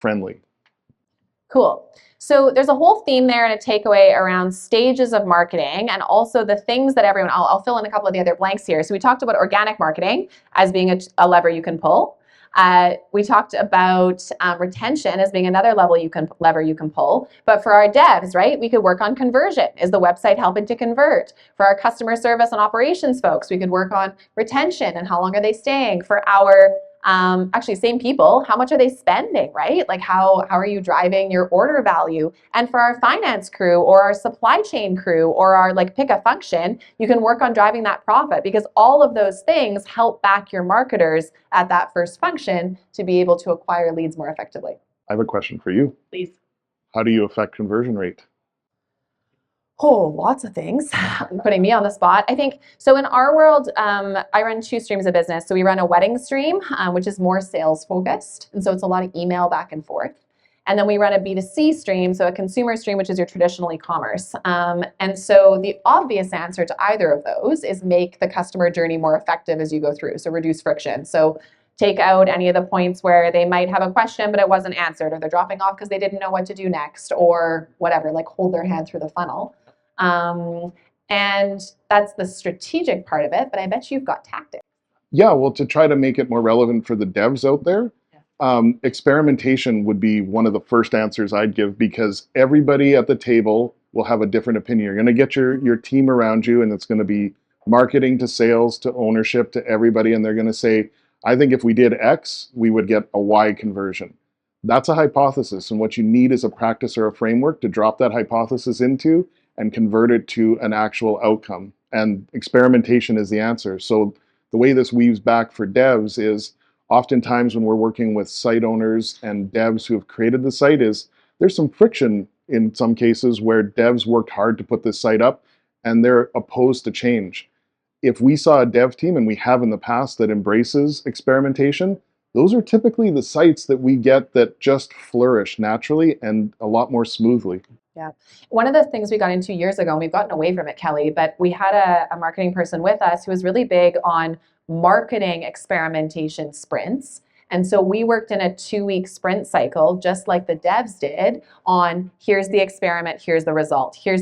friendly. Cool. So there's a whole theme there and a takeaway around stages of marketing and also the things that everyone, I'll fill in a couple of the other blanks here. So we talked about organic marketing as being a lever you can pull. We talked about retention as being another lever you can pull. But for our devs, right, we could work on conversion. Is the website helping to convert? For our customer service and operations folks, we could work on retention and how long are they staying. For our actually same people, how much are they spending, right? Like how are you driving your order value? And for our finance crew or our supply chain crew or our like pick a function, you can work on driving that profit because all of those things help back your marketers at that first function to be able to acquire leads more effectively. I have a question for you. Please. How do you affect conversion rate? Oh, lots of things. Putting me on the spot. I think so. In our world, I run two streams of business. So we run a wedding stream, which is more sales focused, and so it's a lot of email back and forth. And then we run a B2C stream, so a consumer stream, which is your traditional e-commerce. And so the obvious answer to either of those is make the customer journey more effective as you go through. So reduce friction. So take out any of the points where they might have a question but it wasn't answered, or they're dropping off because they didn't know what to do next, or whatever. Like hold their hand through the funnel. And that's the strategic part of it, but I bet you've got tactics. Yeah, well, to try to make it more relevant for the devs out there, experimentation would be one of the first answers I'd give because everybody at the table will have a different opinion. You're going to get your team around you, and it's going to be marketing to sales to ownership to everybody, and they're going to say, I think if we did X, we would get a Y conversion. That's a hypothesis, and what you need is a practice or a framework to drop that hypothesis into and convert it to an actual outcome. And experimentation is the answer. So the way this weaves back for devs is oftentimes when we're working with site owners and devs who have created the site is there's some friction in some cases where devs worked hard to put this site up and they're opposed to change. If we saw a dev team, and we have in the past, that embraces experimentation, those are typically the sites that we get that just flourish naturally and a lot more smoothly. Yeah. One of the things we got into years ago, and we've gotten away from it, Kelly, but we had a marketing person with us who was really big on marketing experimentation sprints. And so we worked in a 2-week sprint cycle, just like the devs did, on here's the experiment, here's the result, here's